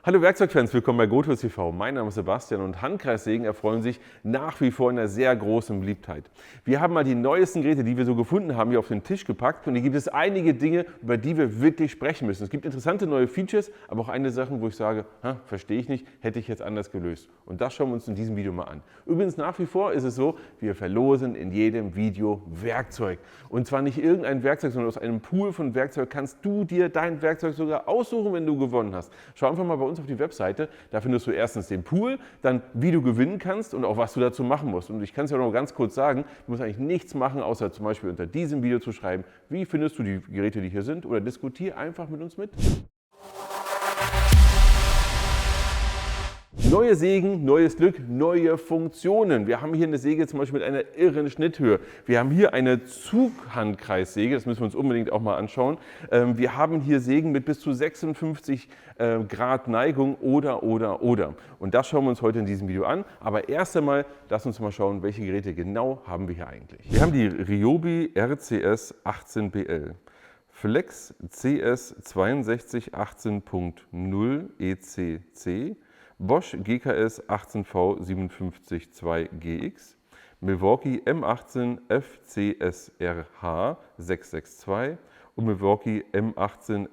Hallo Werkzeugfans, willkommen bei GoTools TV. Mein Name ist Sebastian und Handkreissägen erfreuen sich nach wie vor einer sehr großen Beliebtheit. Wir haben mal die neuesten Geräte, die wir so gefunden haben, hier auf den Tisch gepackt und hier gibt es einige Dinge, über die wir wirklich sprechen müssen. Es gibt interessante neue Features, aber auch einige Sachen, wo ich sage, verstehe ich nicht, hätte ich jetzt anders gelöst. Und das schauen wir uns in diesem Video mal an. Übrigens nach wie vor ist es so, wir verlosen in jedem Video Werkzeug. Und zwar nicht irgendein Werkzeug, sondern aus einem Pool von Werkzeug kannst du dir dein Werkzeug sogar aussuchen, wenn du gewonnen hast. Schau einfach mal bei uns auf die Webseite, da findest du erstens den Pool, dann wie du gewinnen kannst und auch was du dazu machen musst. Und ich kann es ja noch ganz kurz sagen, du musst eigentlich nichts machen, außer zum Beispiel unter diesem Video zu schreiben, wie findest du die Geräte, die hier sind, oder diskutier einfach mit uns mit. Neue Sägen, neues Glück, neue Funktionen. Wir haben hier eine Säge zum Beispiel mit einer irren Schnitthöhe. Wir haben hier eine Zughandkreissäge, das müssen wir uns unbedingt auch mal anschauen. Wir haben hier Sägen mit bis zu 56 Grad Neigung oder. Und das schauen wir uns heute in diesem Video an. Aber erst einmal, lass uns mal schauen, welche Geräte genau haben wir hier eigentlich. Wir haben die Ryobi RCS 18BL. Flex CS 6218.0 ECC, Bosch GKS 18V 572GX, Milwaukee M18 FCSRH 662 und Milwaukee M18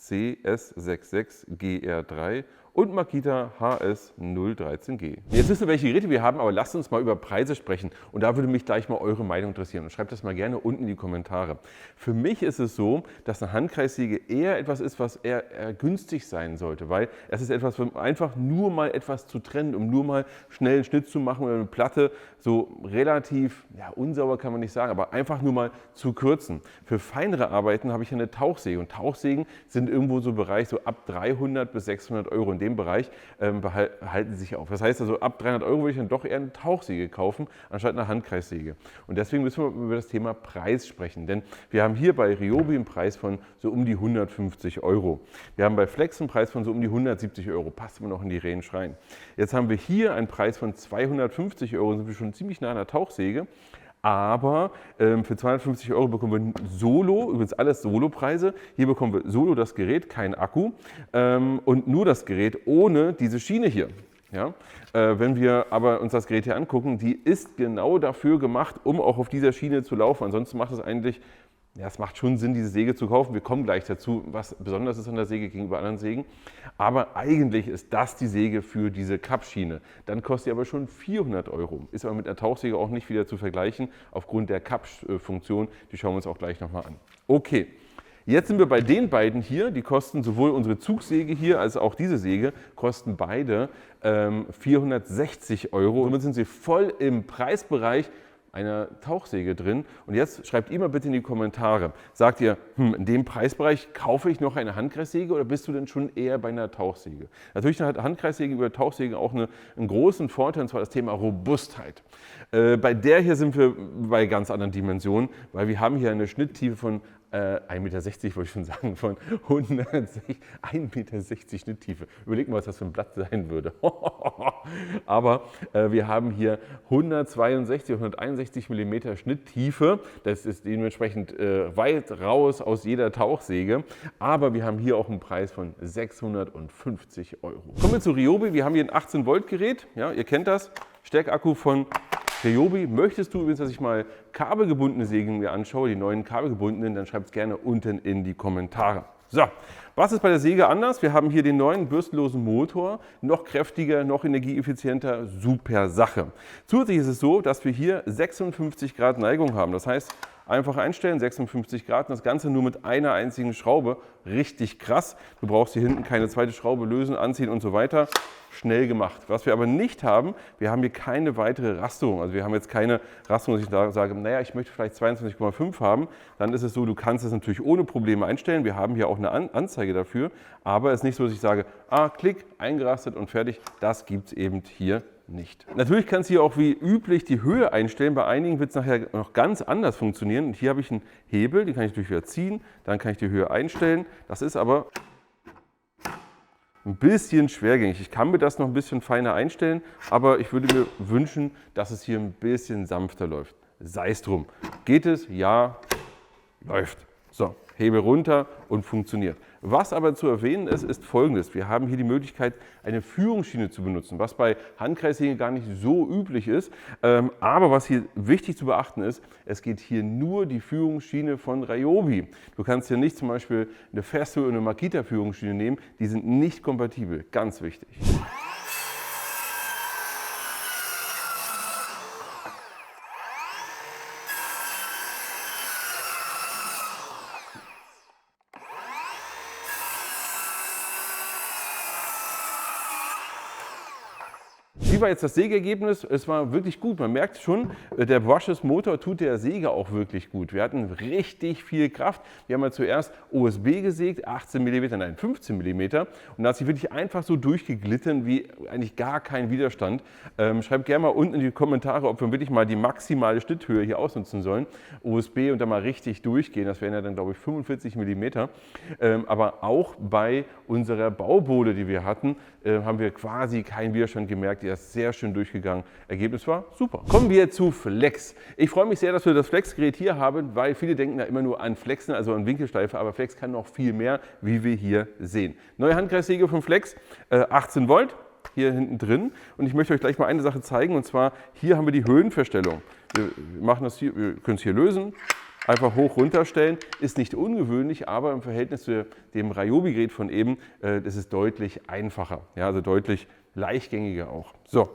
FCS66GR3 und Makita HS 013G. Jetzt wissen wir, welche Geräte wir haben, aber lasst uns mal über Preise sprechen. Und da würde mich gleich mal eure Meinung interessieren. Und schreibt das mal gerne unten in die Kommentare. Für mich ist es so, dass eine Handkreissäge eher etwas ist, was eher günstig sein sollte. Weil es ist etwas, um einfach nur mal etwas zu trennen, um nur mal schnell einen Schnitt zu machen oder eine Platte so relativ, unsauber kann man nicht sagen, aber einfach nur mal zu kürzen. Für feinere Arbeiten habe ich eine Tauchsäge. Und Tauchsägen sind irgendwo so im Bereich so ab 300 bis 600 Euro. In dem Bereich halten sie sich auf. Das heißt also, ab 300 Euro würde ich dann doch eher eine Tauchsäge kaufen, anstatt eine Handkreissäge. Und deswegen müssen wir über das Thema Preis sprechen. Denn wir haben hier bei Ryobi einen Preis von so um die 150 Euro. Wir haben bei Flex einen Preis von so um die 170 Euro. Passt immer noch in die Range rein. Jetzt haben wir hier einen Preis von 250 Euro. Sind wir schon ziemlich nah an der Tauchsäge. Aber für 250 Euro bekommen wir Solo, übrigens alles Solo-Preise. Hier bekommen wir Solo das Gerät, kein Akku und nur das Gerät ohne diese Schiene hier. Ja? Wenn wir aber uns das Gerät hier angucken, die ist genau dafür gemacht, um auch auf dieser Schiene zu laufen. Ansonsten macht es eigentlich, es macht schon Sinn, diese Säge zu kaufen. Wir kommen gleich dazu, was besonders ist an der Säge gegenüber anderen Sägen. Aber eigentlich ist das die Säge für diese Kappschiene. Dann kostet die aber schon 400 Euro. Ist aber mit einer Tauchsäge auch nicht wieder zu vergleichen, aufgrund der Kappfunktion. Die schauen wir uns auch gleich nochmal an. Okay, jetzt sind wir bei den beiden hier. Die kosten sowohl unsere Zugsäge hier als auch diese Säge, kosten beide 460 Euro. Somit sind sie voll im Preisbereich einer Tauchsäge drin. Und jetzt schreibt ihr mal bitte in die Kommentare, sagt ihr, in dem Preisbereich kaufe ich noch eine Handkreissäge oder bist du denn schon eher bei einer Tauchsäge? Natürlich hat Handkreissäge über Tauchsäge auch einen großen Vorteil, und zwar das Thema Robustheit. Bei der hier sind wir bei ganz anderen Dimensionen, weil wir haben hier eine Schnitttiefe von 1,60 Meter, wollte ich schon sagen, von 1,60 Meter Schnitttiefe. Überleg mal, was das für ein Blatt sein würde. Aber wir haben hier 162, 161 mm Schnitttiefe. Das ist dementsprechend weit raus aus jeder Tauchsäge. Aber wir haben hier auch einen Preis von 650 Euro. Kommen wir zu Ryobi. Wir haben hier ein 18 Volt Gerät. Ja, ihr kennt das. Steckakku von Ryobi. Möchtest du übrigens, dass ich mal kabelgebundene Sägen mir anschaue, die neuen kabelgebundenen, dann schreibt es gerne unten in die Kommentare. So, was ist bei der Säge anders? Wir haben hier den neuen bürstenlosen Motor, noch kräftiger, noch energieeffizienter, super Sache. Zusätzlich ist es so, dass wir hier 56 Grad Neigung haben. Das heißt, einfach einstellen, 56 Grad, und das Ganze nur mit einer einzigen Schraube. Richtig krass. Du brauchst hier hinten keine zweite Schraube lösen, anziehen und so weiter. Schnell gemacht. Was wir aber nicht haben, wir haben hier keine weitere Rasterung. Also wir haben jetzt keine Rasterung, dass ich da sage, ich möchte vielleicht 22,5 haben. Dann ist es so, du kannst es natürlich ohne Probleme einstellen. Wir haben hier auch eine Anzeige dafür. Aber es ist nicht so, dass ich sage, klick, eingerastet und fertig. Das gibt es eben hier nicht. Natürlich kannst du hier auch wie üblich die Höhe einstellen. Bei einigen wird es nachher noch ganz anders funktionieren. Und hier habe ich einen Hebel, den kann ich natürlich wieder ziehen. Dann kann ich die Höhe einstellen. Das ist aber ein bisschen schwergängig. Ich kann mir das noch ein bisschen feiner einstellen, aber ich würde mir wünschen, dass es hier ein bisschen sanfter läuft. Sei es drum. Geht es? Ja, läuft. So, hebe runter und funktioniert. Was aber zu erwähnen ist, ist Folgendes. Wir haben hier die Möglichkeit, eine Führungsschiene zu benutzen, was bei Handkreissägen gar nicht so üblich ist. Aber was hier wichtig zu beachten ist, es geht hier nur die Führungsschiene von Ryobi. Du kannst hier nicht zum Beispiel eine Festool und eine Makita-Führungsschiene nehmen, die sind nicht kompatibel, ganz wichtig. Wie war jetzt das Sägeergebnis? Es war wirklich gut. Man merkt schon, der Brushless-Motor tut der Säge auch wirklich gut. Wir hatten richtig viel Kraft. Wir haben ja zuerst OSB gesägt, 18 mm, nein 15 mm. Und da hat sich wirklich einfach so durchgeglitten wie eigentlich gar kein Widerstand. Schreibt gerne mal unten in die Kommentare, ob wir wirklich mal die maximale Schnitthöhe hier ausnutzen sollen. OSB und dann mal richtig durchgehen. Das wären ja dann, glaube ich, 45 mm. Aber auch bei unserer Baubohle, die wir hatten, haben wir quasi keinen Widerstand gemerkt. Die ist sehr schön durchgegangen. Ergebnis war super. Kommen wir zu Flex. Ich freue mich sehr, dass wir das Flex-Gerät hier haben, weil viele denken da immer nur an Flexen, also an Winkelschleife, aber Flex kann noch viel mehr, wie wir hier sehen. Neue Handkreissäge von Flex, 18 Volt, hier hinten drin. Und ich möchte euch gleich mal eine Sache zeigen, und zwar hier haben wir die Höhenverstellung. Wir machen das hier, wir können es hier lösen. Einfach hoch runterstellen, ist nicht ungewöhnlich, aber im Verhältnis zu dem Ryobi-Gerät von eben, das ist deutlich einfacher, ja, also deutlich leichtgängiger auch. So,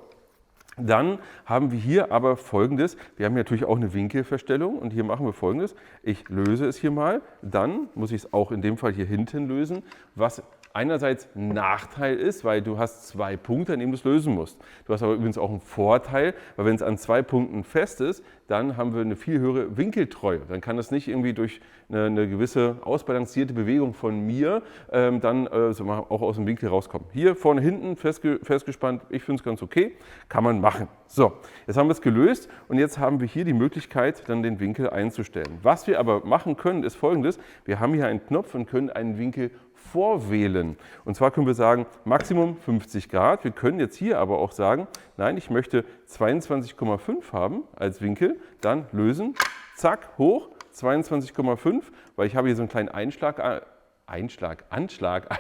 dann haben wir hier aber Folgendes, wir haben hier natürlich auch eine Winkelverstellung und hier machen wir Folgendes, ich löse es hier mal, dann muss ich es auch in dem Fall hier hinten lösen, was einerseits ein Nachteil ist, weil du hast 2 Punkte, an denen du es lösen musst. Du hast aber übrigens auch einen Vorteil, weil wenn es an 2 Punkten fest ist, dann haben wir eine viel höhere Winkeltreue. Dann kann es nicht irgendwie durch eine gewisse ausbalancierte Bewegung von mir dann auch aus dem Winkel rauskommen. Hier vorne, hinten festgespannt, ich finde es ganz okay, kann man machen. So, jetzt haben wir es gelöst und jetzt haben wir hier die Möglichkeit, dann den Winkel einzustellen. Was wir aber machen können, ist Folgendes. Wir haben hier einen Knopf und können einen Winkel vorwählen. Und zwar können wir sagen, Maximum 50 Grad. Wir können jetzt hier aber auch sagen, nein, ich möchte 22,5 haben als Winkel. Dann lösen, zack, hoch, 22,5, weil ich habe hier so einen kleinen Anschlag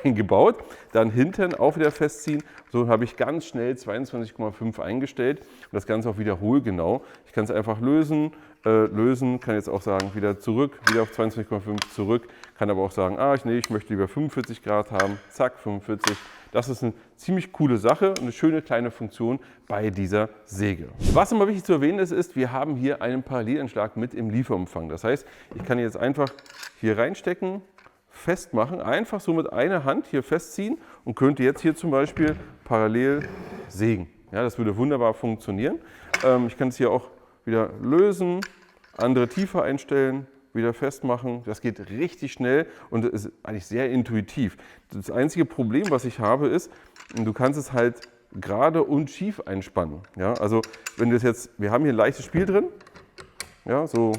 eingebaut. Dann hinten auch wieder festziehen. So habe ich ganz schnell 22,5 eingestellt und das Ganze auch wiederholgenau. Ich kann es einfach lösen, kann jetzt auch sagen, wieder zurück, wieder auf 22,5 zurück, kann aber auch sagen, ich möchte lieber 45 Grad haben, zack, 45. Das ist eine ziemlich coole Sache und eine schöne kleine Funktion bei dieser Säge. Was immer wichtig zu erwähnen ist, wir haben hier einen Parallelanschlag mit im Lieferumfang. Das heißt, ich kann jetzt einfach hier reinstecken, festmachen, einfach so mit einer Hand hier festziehen und könnte jetzt hier zum Beispiel parallel sägen. Ja, das würde wunderbar funktionieren. Ich kann es hier auch wieder lösen, andere Tiefe einstellen, wieder festmachen. Das geht richtig schnell und ist eigentlich sehr intuitiv. Das einzige Problem, was ich habe, ist, du kannst es halt gerade und schief einspannen. Ja, also wenn du jetzt, wir haben hier ein leichtes Spiel drin, ja, so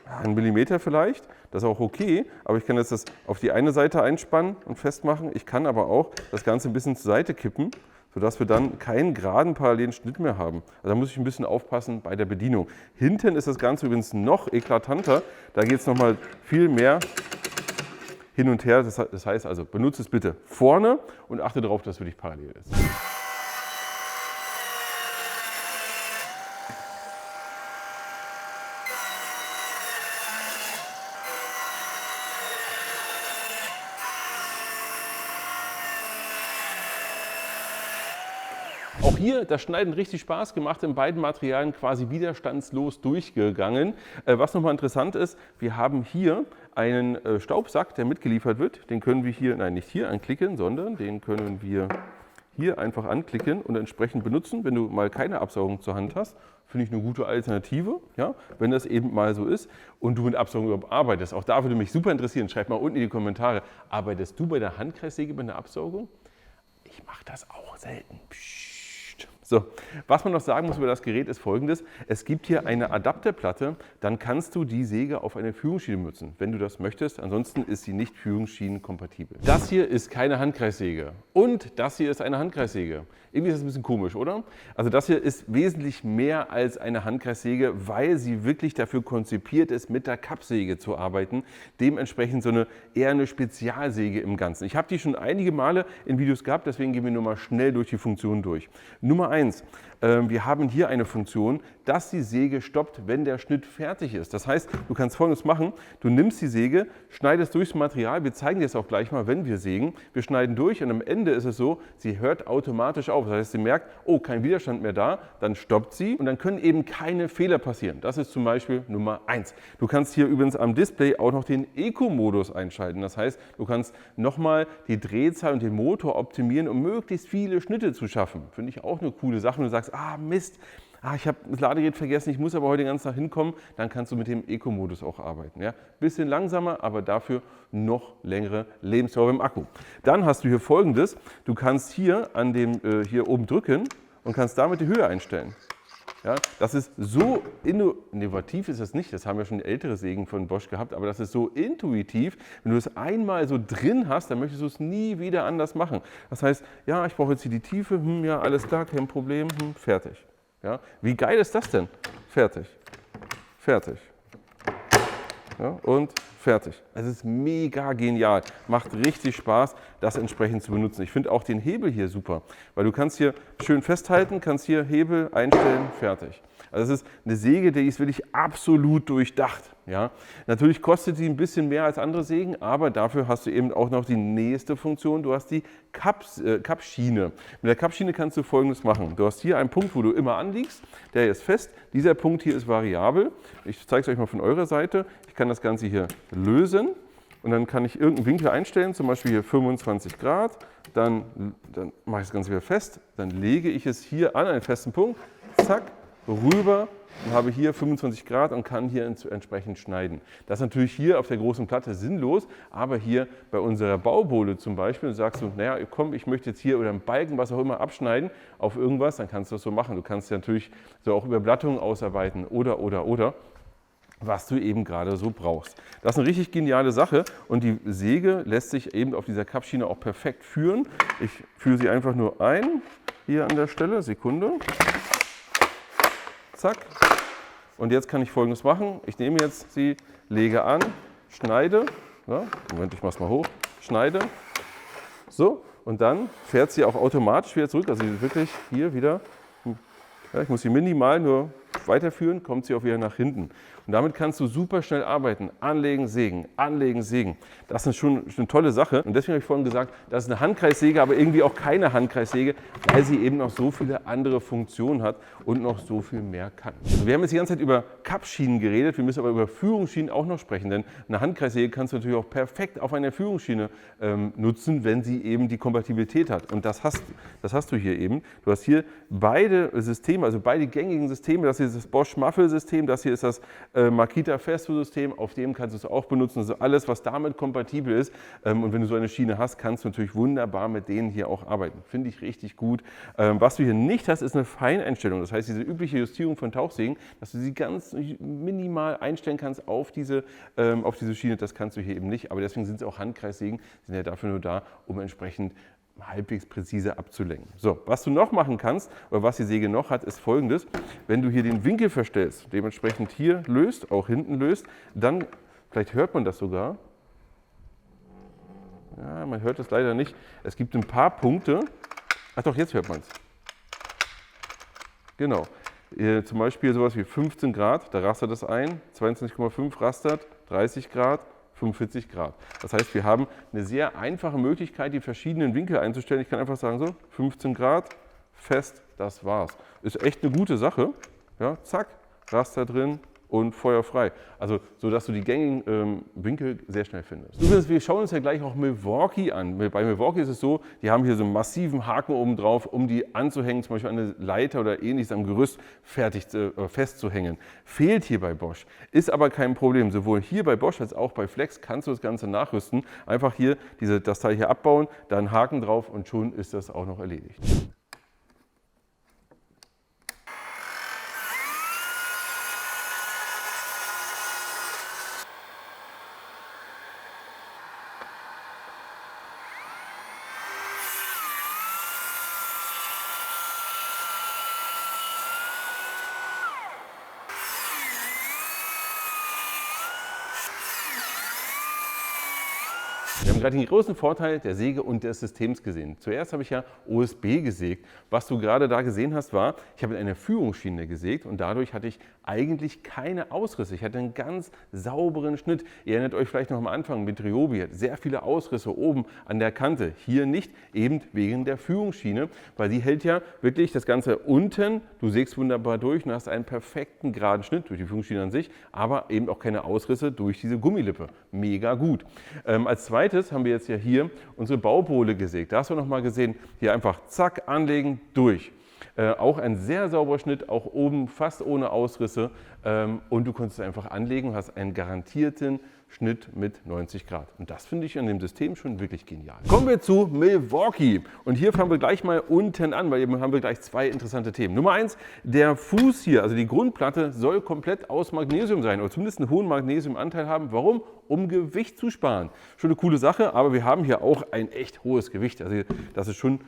1 Millimeter vielleicht. Das ist auch okay, aber ich kann jetzt das auf die eine Seite einspannen und festmachen. Ich kann aber auch das Ganze ein bisschen zur Seite kippen, sodass wir dann keinen geraden parallelen Schnitt mehr haben. Also da muss ich ein bisschen aufpassen bei der Bedienung. Hinten ist das Ganze übrigens noch eklatanter. Da geht es nochmal viel mehr hin und her. Das heißt also, benutze es bitte vorne und achte darauf, dass es wirklich parallel ist. Auch hier das Schneiden richtig Spaß gemacht, in beiden Materialien quasi widerstandslos durchgegangen. Was nochmal interessant ist, wir haben hier einen Staubsack, der mitgeliefert wird. Den können wir hier, nein nicht hier anklicken, sondern den können wir hier einfach anklicken und entsprechend benutzen, wenn du mal keine Absaugung zur Hand hast. Finde ich eine gute Alternative, ja, wenn das eben mal so ist und du mit Absaugung überhaupt arbeitest. Auch da würde mich super interessieren, schreib mal unten in die Kommentare, arbeitest du bei der Handkreissäge mit einer Absaugung? Ich mache das auch selten. Psst. So, was man noch sagen muss über das Gerät ist folgendes. Es gibt hier eine Adapterplatte, dann kannst du die Säge auf eine Führungsschiene nutzen, wenn du das möchtest. Ansonsten ist sie nicht führungsschienenkompatibel. Das hier ist keine Handkreissäge und das hier ist eine Handkreissäge. Irgendwie ist das ein bisschen komisch, oder? Also das hier ist wesentlich mehr als eine Handkreissäge, weil sie wirklich dafür konzipiert ist, mit der Kappsäge zu arbeiten. Dementsprechend so eher eine Spezialsäge im Ganzen. Ich habe die schon einige Male in Videos gehabt, deswegen gehen wir nur mal schnell durch die Funktionen durch. Nummer 1. Wir haben hier eine Funktion, dass die Säge stoppt, wenn der Schnitt fertig ist. Das heißt, du kannst Folgendes machen. Du nimmst die Säge, schneidest durchs Material. Wir zeigen dir das auch gleich mal, wenn wir sägen. Wir schneiden durch und am Ende ist es so, sie hört automatisch auf. Das heißt, sie merkt, oh, kein Widerstand mehr da, dann stoppt sie und dann können eben keine Fehler passieren. Das ist zum Beispiel Nummer 1. Du kannst hier übrigens am Display auch noch den Eco-Modus einschalten. Das heißt, du kannst nochmal die Drehzahl und den Motor optimieren, um möglichst viele Schnitte zu schaffen. Finde ich auch eine coole Sache. Und du sagst, ah Mist, ich habe das Ladegerät vergessen, ich muss aber heute den ganzen Tag hinkommen, dann kannst du mit dem Eco-Modus auch arbeiten. Ja? Bisschen langsamer, aber dafür noch längere Lebensdauer im Akku. Dann hast du hier Folgendes, du kannst hier an dem hier oben drücken und kannst damit die Höhe einstellen. Ja, das ist so innovativ, ist das nicht, das haben ja schon ältere Sägen von Bosch gehabt, aber das ist so intuitiv, wenn du es einmal so drin hast, dann möchtest du es nie wieder anders machen. Das heißt, ja, ich brauche jetzt hier die Tiefe, ja, alles klar, kein Problem, fertig. Ja, wie geil ist das denn? Fertig, fertig. Ja, und fertig. Es ist mega genial, macht richtig Spaß, das entsprechend zu benutzen. Ich finde auch den Hebel hier super, weil du kannst hier schön festhalten, kannst hier Hebel einstellen, fertig. Also es ist eine Säge, die ist wirklich absolut durchdacht. Ja? Natürlich kostet sie ein bisschen mehr als andere Sägen, aber dafür hast du eben auch noch die nächste Funktion, du hast die Kappschiene. Mit der Kappschiene kannst du Folgendes machen. Du hast hier einen Punkt, wo du immer anliegst, der ist fest. Dieser Punkt hier ist variabel. Ich zeige es euch mal von eurer Seite. Ich kann das Ganze hier lösen und dann kann ich irgendeinen Winkel einstellen, zum Beispiel hier 25 Grad. Dann mache ich das Ganze wieder fest, dann lege ich es hier an einen festen Punkt, zack, rüber und habe hier 25 Grad und kann hier entsprechend schneiden. Das ist natürlich hier auf der großen Platte sinnlos, aber hier bei unserer Baubohle zum Beispiel sagst du, naja, komm, ich möchte jetzt hier oder einen Balken, was auch immer, abschneiden auf irgendwas, dann kannst du das so machen. Du kannst ja natürlich so auch Überblattungen ausarbeiten oder, was du eben gerade so brauchst. Das ist eine richtig geniale Sache und die Säge lässt sich eben auf dieser Kappschiene auch perfekt führen. Ich führe sie einfach nur ein, hier an der Stelle, Sekunde. Zack. Und jetzt kann ich Folgendes machen. Ich nehme jetzt sie, lege an, schneide. Ja, Moment, ich mache es mal hoch. Schneide. So, und dann fährt sie auch automatisch wieder zurück. Also sie wirklich hier wieder. Ja, ich muss sie minimal nur weiterführen, kommt sie auch wieder nach hinten. Und damit kannst du super schnell arbeiten. Anlegen, sägen, anlegen, sägen. Das ist schon eine tolle Sache. Und deswegen habe ich vorhin gesagt, das ist eine Handkreissäge, aber irgendwie auch keine Handkreissäge, weil sie eben noch so viele andere Funktionen hat und noch so viel mehr kann. Also wir haben jetzt die ganze Zeit über Kappschienen geredet, wir müssen aber über Führungsschienen auch noch sprechen, denn eine Handkreissäge kannst du natürlich auch perfekt auf einer Führungsschiene nutzen, wenn sie eben die Kompatibilität hat. Und das hast du hier eben. Du hast hier beide Systeme, also beide gängigen Systeme. Das hier ist das Bosch Muffle-System, das hier ist das Makita Festo-System, auf dem kannst du es auch benutzen. Also alles, was damit kompatibel ist. Und wenn du so eine Schiene hast, kannst du natürlich wunderbar mit denen hier auch arbeiten. Finde ich richtig gut. Was du hier nicht hast, ist eine Feineinstellung. Das heißt, diese übliche Justierung von Tauchsägen, dass du sie ganz minimal einstellen kannst auf diese Schiene, das kannst du hier eben nicht. Aber deswegen sind es auch Handkreissägen, sind ja dafür nur da, um entsprechend halbwegs präzise abzulenken. So, was du noch machen kannst, oder was die Säge noch hat, ist Folgendes. Wenn du hier den Winkel verstellst, dementsprechend hier löst, auch hinten löst, dann, vielleicht hört man das sogar, ja, man hört es leider nicht, es gibt ein paar Punkte, ach doch, jetzt hört man es. Genau, zum Beispiel sowas wie 15 Grad, da rastert es ein, 22,5 rastert, 30 Grad, 45 Grad. Das heißt, wir haben eine sehr einfache Möglichkeit, die verschiedenen Winkel einzustellen. Ich kann einfach sagen, so 15 Grad, fest, das war's. Ist echt eine gute Sache. Ja, zack, Raster drin und feuerfrei. Also, so dass du die gängigen Winkel sehr schnell findest. Übrigens, wir schauen uns ja gleich auch Milwaukee an. Bei Milwaukee ist es so, die haben hier so einen massiven Haken oben drauf, um die anzuhängen, zum Beispiel an eine Leiter oder ähnliches am Gerüst festzuhängen. Fehlt hier bei Bosch. Ist aber kein Problem. Sowohl hier bei Bosch als auch bei Flex kannst du das Ganze nachrüsten. Einfach hier das Teil hier abbauen, dann Haken drauf und schon ist das auch noch erledigt. und gerade den großen Vorteil der Säge und des Systems gesehen. Zuerst habe ich ja OSB gesägt. Was du gerade da gesehen hast, war, ich habe in einer Führungsschiene gesägt und dadurch hatte ich eigentlich keine Ausrisse. Ich hatte einen ganz sauberen Schnitt. Ihr erinnert euch vielleicht noch am Anfang mit Ryobi, hat sehr viele Ausrisse oben an der Kante. Hier nicht, eben wegen der Führungsschiene, weil die hält ja wirklich das Ganze unten. Du sägst wunderbar durch und hast einen perfekten geraden Schnitt durch die Führungsschiene an sich, aber eben auch keine Ausrisse durch diese Gummilippe. Mega gut. Als zweites haben wir jetzt ja hier unsere Baubohle gesägt. Da hast du noch mal gesehen, hier einfach zack, anlegen, durch. Auch ein sehr sauberer Schnitt, auch oben fast ohne Ausrisse und du konntest es einfach anlegen und hast einen garantierten Schnitt mit 90 Grad. Und das finde ich an dem System schon wirklich genial. Kommen wir zu Milwaukee. Und hier fangen wir gleich mal unten an, weil hier haben wir gleich zwei interessante Themen. Nummer eins, der Fuß hier, also die Grundplatte, soll komplett aus Magnesium sein oder zumindest einen hohen Magnesiumanteil haben. Warum? Um Gewicht zu sparen. Schon eine coole Sache, aber wir haben hier auch ein echt hohes Gewicht. Also das ist schon,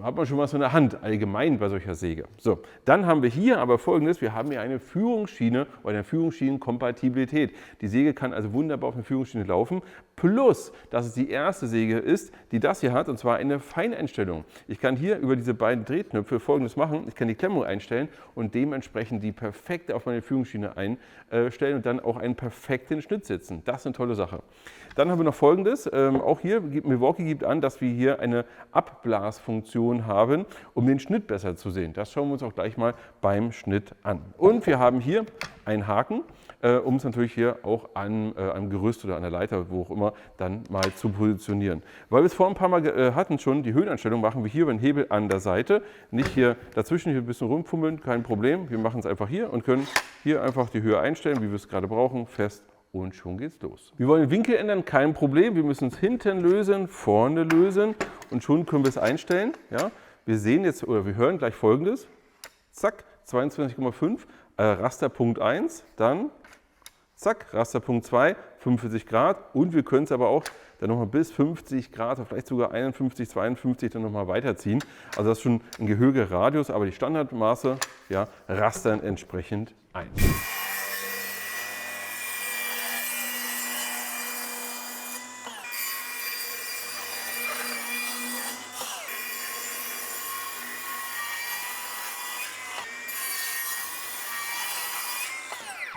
hat man schon was in der Hand, allgemein bei solcher Säge. So, dann haben wir hier aber Folgendes, wir haben hier eine Führungsschiene oder eine Führungsschienenkompatibilität. Die Säge kann also wunderbar auf eine Führungsschiene laufen, plus, dass es die erste Säge ist, die das hier hat, und zwar eine Feineinstellung. Ich kann hier über diese beiden Drehknöpfe Folgendes machen, ich kann die Klemmung einstellen und dementsprechend die perfekt auf meine Führungsschiene einstellen und dann auch einen perfekten Schnitt setzen. Das ist eine tolle Sache. Dann haben wir noch Folgendes, auch hier, Milwaukee gibt an, dass wir hier eine Abblasfunktion haben, um den Schnitt besser zu sehen. Das schauen wir uns auch gleich mal beim Schnitt an. Und wir haben hier einen Haken, um es natürlich hier auch am Gerüst oder an der Leiter, wo auch immer, dann mal zu positionieren. Weil wir es vor ein paar Mal hatten schon, die Höheneinstellung machen wir hier über den Hebel an der Seite, nicht hier dazwischen hier ein bisschen rumfummeln, kein Problem. Wir machen es einfach hier und können hier einfach die Höhe einstellen, wie wir es gerade brauchen, fest. Und schon geht's los. Wir wollen den Winkel ändern, kein Problem. Wir müssen es hinten lösen, vorne lösen und schon können wir es einstellen. Ja? Wir sehen jetzt oder wir hören gleich Folgendes. Zack, 22,5, Rasterpunkt 1, dann zack, Rasterpunkt 2, 45 Grad und wir können es aber auch dann nochmal bis 50 Grad, vielleicht sogar 51, 52 dann nochmal weiterziehen. Also das ist schon ein gehöriger Radius, aber die Standardmaße ja, rastern entsprechend ein.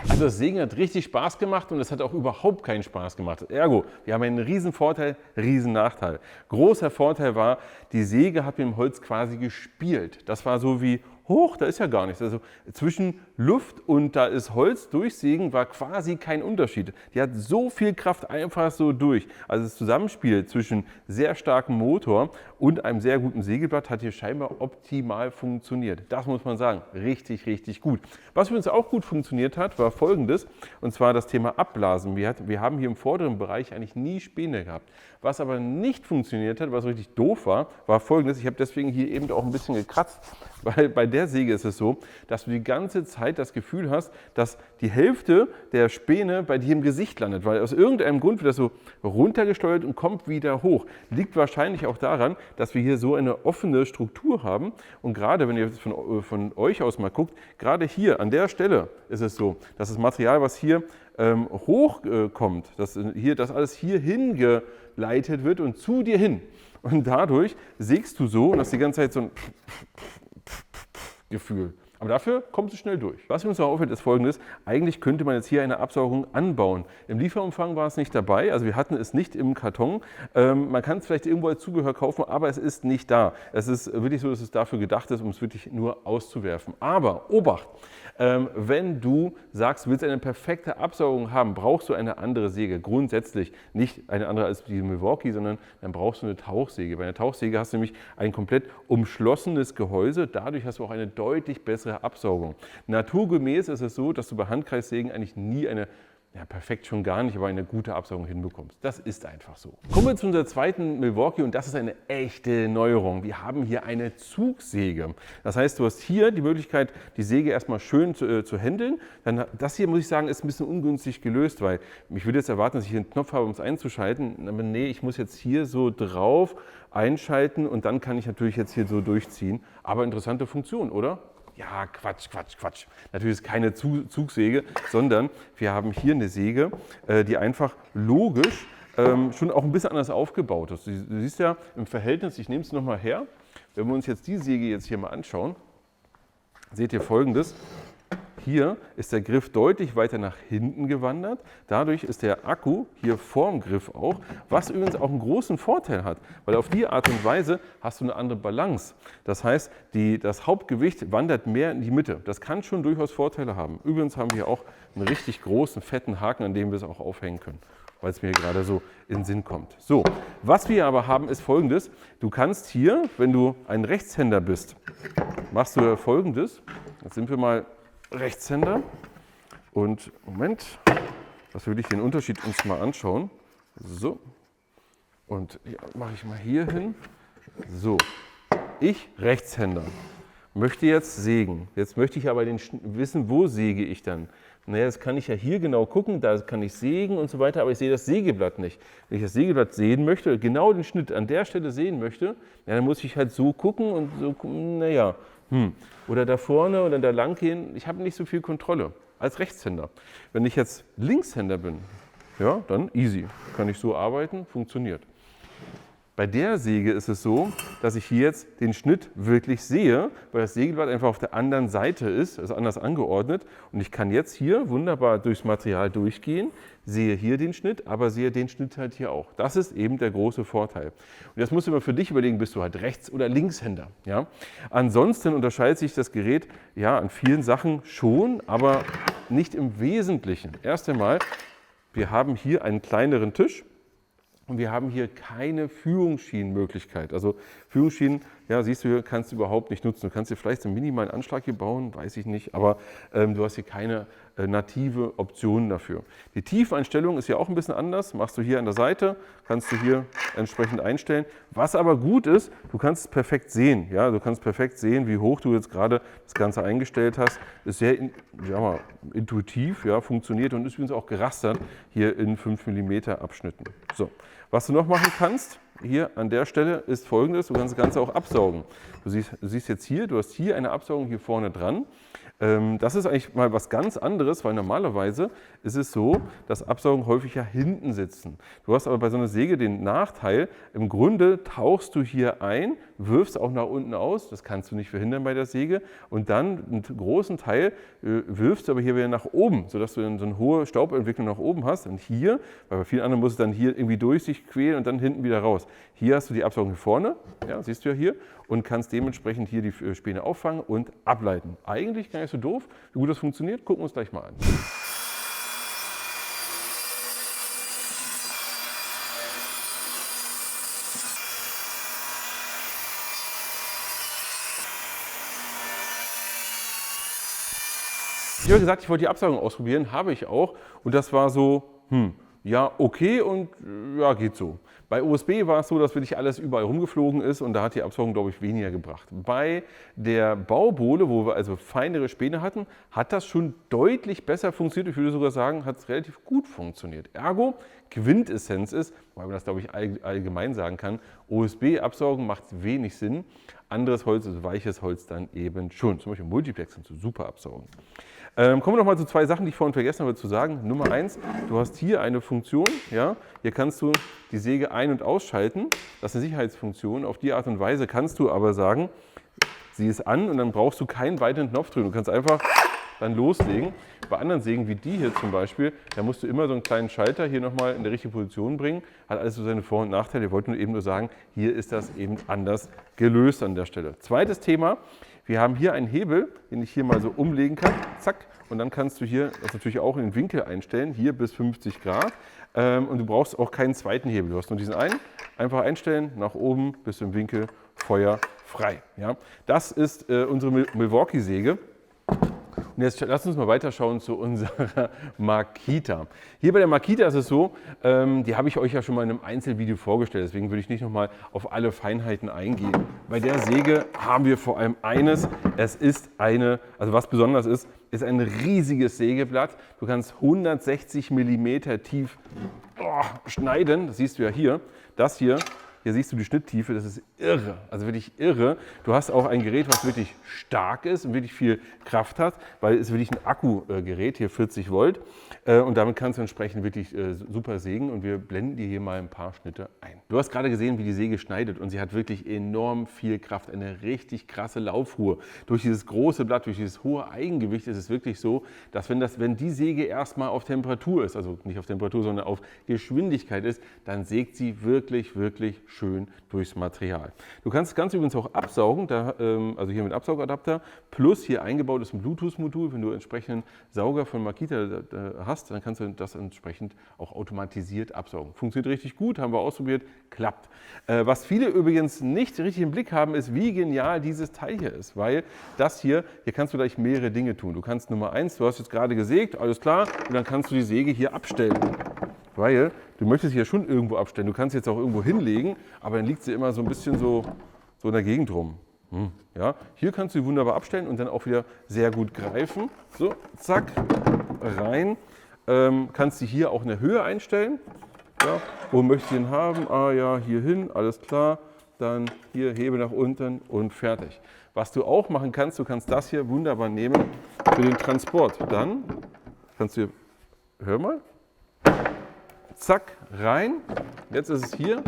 Also das Sägen hat richtig Spaß gemacht und es hat auch überhaupt keinen Spaß gemacht. Ergo, wir haben einen riesen Vorteil, riesen Nachteil. Großer Vorteil war, die Säge hat mit dem Holz quasi gespielt. Das war so wie, hoch, da ist ja gar nichts. Also zwischen Luft und da ist Holz durchsägen war quasi kein Unterschied. Die hat so viel Kraft einfach so durch. Also das Zusammenspiel zwischen sehr starkem Motor und einem sehr guten Sägeblatt hat hier scheinbar optimal funktioniert. Das muss man sagen, richtig, richtig gut. Was übrigens auch gut funktioniert hat, war Folgendes, und zwar das Thema Abblasen. Wir haben hier im vorderen Bereich eigentlich nie Späne gehabt. Was aber nicht funktioniert hat, was richtig doof war, war Folgendes. Ich habe deswegen hier eben auch ein bisschen gekratzt, weil bei der Säge ist es so, dass du die ganze Zeit das Gefühl hast, dass die Hälfte der Späne bei dir im Gesicht landet, weil aus irgendeinem Grund wird das so runtergesteuert und kommt wieder hoch. Liegt wahrscheinlich auch daran, dass wir hier so eine offene Struktur haben und gerade wenn ihr jetzt von euch aus mal guckt, gerade hier an der Stelle ist es so, dass das Material, was hier hochkommt, dass das alles hier hingeleitet wird und zu dir hin. Und dadurch sägst du so und hast die ganze Zeit so ein Gefühl. Aber dafür kommst du schnell durch. Was uns noch auffällt, ist Folgendes. Eigentlich könnte man jetzt hier eine Absaugung anbauen. Im Lieferumfang war es nicht dabei, also wir hatten es nicht im Karton. Man kann es vielleicht irgendwo als Zubehör kaufen, aber es ist nicht da. Es ist wirklich so, dass es dafür gedacht ist, um es wirklich nur auszuwerfen. Aber Obacht! Wenn du sagst, du willst eine perfekte Absaugung haben, brauchst du eine andere Säge. Grundsätzlich nicht eine andere als die Milwaukee, sondern dann brauchst du eine Tauchsäge. Bei einer Tauchsäge hast du nämlich ein komplett umschlossenes Gehäuse. Dadurch hast du auch eine deutlich bessere Absaugung. Naturgemäß ist es so, dass du bei Handkreissägen eigentlich nie eine, ja perfekt schon gar nicht, aber eine gute Absaugung hinbekommst. Das ist einfach so. Kommen wir zu unserer zweiten Milwaukee und das ist eine echte Neuerung. Wir haben hier eine Zugsäge. Das heißt, du hast hier die Möglichkeit, die Säge erstmal schön zu handeln. Dann, das hier, muss ich sagen, ist ein bisschen ungünstig gelöst, weil ich würde jetzt erwarten, dass ich hier einen Knopf habe, um es einzuschalten. Aber nee, ich muss jetzt hier so drauf einschalten und dann kann ich natürlich jetzt hier so durchziehen. Aber interessante Funktion, oder? Ja, Quatsch. Natürlich ist keine Zugsäge, sondern wir haben hier eine Säge, die einfach logisch schon auch ein bisschen anders aufgebaut ist. Du siehst ja im Verhältnis, ich nehme es nochmal her, wenn wir uns jetzt die Säge jetzt hier mal anschauen, seht ihr Folgendes. Hier ist der Griff deutlich weiter nach hinten gewandert. Dadurch ist der Akku hier vorm Griff auch, was übrigens auch einen großen Vorteil hat, weil auf die Art und Weise hast du eine andere Balance. Das heißt, das Hauptgewicht wandert mehr in die Mitte. Das kann schon durchaus Vorteile haben. Übrigens haben wir hier auch einen richtig großen, fetten Haken, an dem wir es auch aufhängen können, weil es mir gerade so in den Sinn kommt. So, was wir aber haben, ist Folgendes. Du kannst hier, wenn du ein Rechtshänder bist, machst du Folgendes. Jetzt sind wir mal Rechtshänder und Moment, das will ich den Unterschied uns mal anschauen. So, und ja, mache ich mal hier hin. So, ich Rechtshänder möchte jetzt sägen. Jetzt möchte ich aber wissen, wo säge ich dann. Naja, das kann ich ja hier genau gucken, da kann ich sägen und so weiter, aber ich sehe das Sägeblatt nicht. Wenn ich das Sägeblatt sehen möchte, genau den Schnitt an der Stelle sehen möchte, ja, dann muss ich halt so gucken und so, naja. Oder da vorne oder da lang gehen, ich habe nicht so viel Kontrolle als Rechtshänder. Wenn ich jetzt Linkshänder bin, ja, dann easy, kann ich so arbeiten, funktioniert. Bei der Säge ist es so, dass ich hier jetzt den Schnitt wirklich sehe, weil das Sägeblatt einfach auf der anderen Seite ist, also anders angeordnet. Und ich kann jetzt hier wunderbar durchs Material durchgehen, sehe hier den Schnitt, aber sehe den Schnitt halt hier auch. Das ist eben der große Vorteil. Und jetzt musst du immer für dich überlegen, bist du halt Rechts- oder Linkshänder. Ja? Ansonsten unterscheidet sich das Gerät ja an vielen Sachen schon, aber nicht im Wesentlichen. Erst einmal, wir haben hier einen kleineren Tisch. Und wir haben hier keine Führungsschienenmöglichkeit. Also Führungsschienen, ja, siehst du hier, kannst du überhaupt nicht nutzen. Du kannst dir vielleicht einen minimalen Anschlag hier bauen, weiß ich nicht, aber du hast hier keine native Optionen dafür. Die Tiefeinstellung ist ja auch ein bisschen anders. Machst du hier an der Seite, kannst du hier entsprechend einstellen. Was aber gut ist, du kannst es perfekt sehen. Ja? Du kannst perfekt sehen, wie hoch du jetzt gerade das Ganze eingestellt hast. Ist sehr intuitiv, ja, funktioniert und ist übrigens auch gerastert hier in 5 mm Abschnitten. So. Was du noch machen kannst, hier an der Stelle, ist Folgendes: Du kannst das Ganze auch absaugen. Du siehst jetzt hier, du hast hier eine Absaugung hier vorne dran. Das ist eigentlich mal was ganz anderes, weil normalerweise ist es so, dass Absaugen häufig ja hinten sitzen. Du hast aber bei so einer Säge den Nachteil, im Grunde tauchst du hier ein, wirfst auch nach unten aus, das kannst du nicht verhindern bei der Säge, und dann einen großen Teil wirfst du aber hier wieder nach oben, sodass du dann so eine hohe Staubentwicklung nach oben hast. Und hier, weil bei vielen anderen muss es dann hier irgendwie durch sich quälen und dann hinten wieder raus. Hier hast du die Absaugung hier vorne, ja, siehst du ja hier, und kannst dementsprechend hier die Späne auffangen und ableiten. Eigentlich gar nicht so doof. Wie gut das funktioniert, gucken wir uns gleich mal an. Ich habe gesagt, ich wollte die Absaugung ausprobieren, habe ich auch. Und das war so, ja, okay und ja, geht so. Bei OSB war es so, dass wirklich alles überall rumgeflogen ist und da hat die Absaugung, glaube ich, weniger gebracht. Bei der Baubohle, wo wir also feinere Späne hatten, hat das schon deutlich besser funktioniert. Ich würde sogar sagen, hat es relativ gut funktioniert. Ergo, Quintessenz ist, weil man das, glaube ich, allgemein sagen kann, OSB-Absaugen macht wenig Sinn. Anderes Holz, also weiches Holz, dann eben schon. Zum Beispiel Multiplex sind so super Absaugen. Kommen wir noch mal zu zwei Sachen, die ich vorhin vergessen habe zu sagen. Nummer 1, du hast hier eine Funktion. Ja? Hier kannst du die Säge ein- und ausschalten. Das ist eine Sicherheitsfunktion. Auf die Art und Weise kannst du aber sagen, sie ist an und dann brauchst du keinen weiteren Knopf drücken. Du kannst einfach dann loslegen. Bei anderen Sägen wie die hier zum Beispiel, da musst du immer so einen kleinen Schalter hier nochmal in die richtige Position bringen. Hat alles so seine Vor- und Nachteile. Ich wollte nur eben nur sagen, hier ist das eben anders gelöst an der Stelle. Zweites Thema, wir haben hier einen Hebel, den ich hier mal so umlegen kann. Zack. Und dann kannst du hier das natürlich auch in den Winkel einstellen, hier bis 50 Grad. Und du brauchst auch keinen zweiten Hebel. Du hast nur diesen einen. Einfach einstellen, nach oben bis im Winkel, Feuer frei. Ja? Das ist unsere Milwaukee-Säge. Und jetzt lass uns mal weiterschauen zu unserer Makita. Hier bei der Makita ist es so, die habe ich euch ja schon mal in einem Einzelvideo vorgestellt, deswegen würde ich nicht nochmal auf alle Feinheiten eingehen. Bei der Säge haben wir vor allem eines, es ist also was besonders ist ein riesiges Sägeblatt. Du kannst 160 mm tief schneiden, das siehst du ja hier. Das hier Hier siehst du die Schnitttiefe, das ist irre, also wirklich irre. Du hast auch ein Gerät, was wirklich stark ist und wirklich viel Kraft hat, weil es wirklich ein Akkugerät, hier 40 Volt. Und damit kannst du entsprechend wirklich super sägen und wir blenden dir hier mal ein paar Schnitte ein. Du hast gerade gesehen, wie die Säge schneidet und sie hat wirklich enorm viel Kraft, eine richtig krasse Laufruhe. Durch dieses große Blatt, durch dieses hohe Eigengewicht ist es wirklich so, dass wenn die Säge erstmal auf Temperatur ist, also nicht auf Temperatur, sondern auf Geschwindigkeit ist, dann sägt sie wirklich, wirklich schön durchs Material. Du kannst das Ganze übrigens auch absaugen, also hier mit Absaugadapter, plus hier eingebaut ist ein Bluetooth-Modul. Wenn du entsprechenden Sauger von Makita hast, dann kannst du das entsprechend auch automatisiert absaugen. Funktioniert richtig gut, haben wir ausprobiert, klappt. Was viele übrigens nicht richtig im Blick haben, ist, wie genial dieses Teil hier ist, weil das hier kannst du gleich mehrere Dinge tun. Du kannst Nummer 1, du hast jetzt gerade gesägt, alles klar, und dann kannst du die Säge hier abstellen. Weil du möchtest hier schon irgendwo abstellen. Du kannst jetzt auch irgendwo hinlegen, aber dann liegt sie immer so ein bisschen so in der Gegend rum. Ja, hier kannst du sie wunderbar abstellen und dann auch wieder sehr gut greifen. So, zack, rein. Kannst sie hier auch eine Höhe einstellen. Ja, wo möchtest du ihn haben? Ah ja, hier hin, alles klar. Dann hier hebe nach unten und fertig. Was du auch machen kannst, du kannst das hier wunderbar nehmen für den Transport. Dann kannst du, hör mal, zack, rein. Jetzt ist es hier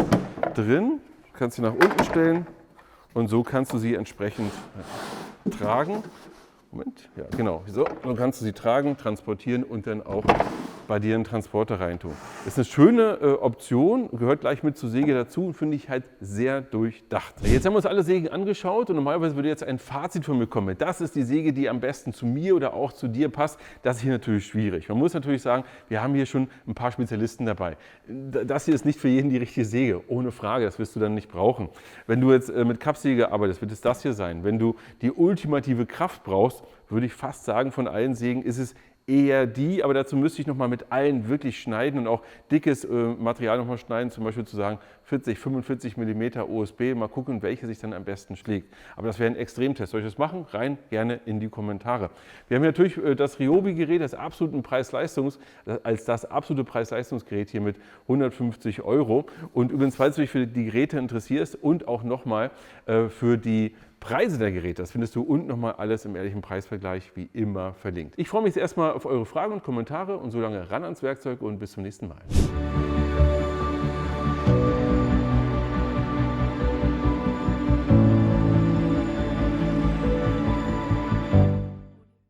drin. Kannst sie nach unten stellen und so kannst du sie entsprechend tragen. Moment, ja genau, so. Dann kannst du sie tragen, transportieren und dann auch bei dir einen Transporter reintun. Das ist eine schöne Option, gehört gleich mit zur Säge dazu und finde ich halt sehr durchdacht. Jetzt haben wir uns alle Sägen angeschaut und normalerweise würde jetzt ein Fazit von mir kommen. Das ist die Säge, die am besten zu mir oder auch zu dir passt. Das ist hier natürlich schwierig. Man muss natürlich sagen, wir haben hier schon ein paar Spezialisten dabei. Das hier ist nicht für jeden die richtige Säge, ohne Frage, das wirst du dann nicht brauchen. Wenn du jetzt mit Kappsäge arbeitest, wird es das hier sein. Wenn du die ultimative Kraft brauchst, würde ich fast sagen, von allen Sägen ist es eher die, aber dazu müsste ich nochmal mit allen wirklich schneiden und auch dickes Material nochmal schneiden, zum Beispiel zu sagen 40, 45 mm OSB, mal gucken, welche sich dann am besten schlägt. Aber das wäre ein Extremtest. Soll ich das machen? Rein gerne in die Kommentare. Wir haben hier natürlich das Ryobi-Gerät, das absolute Preis-Leistungsgerät hier mit 150 €. Und übrigens, falls du dich für die Geräte interessierst und auch nochmal für die Preise der Geräte, das findest du unten nochmal alles im ehrlichen Preisvergleich wie immer verlinkt. Ich freue mich jetzt erstmal auf eure Fragen und Kommentare und so lange ran ans Werkzeug und bis zum nächsten Mal.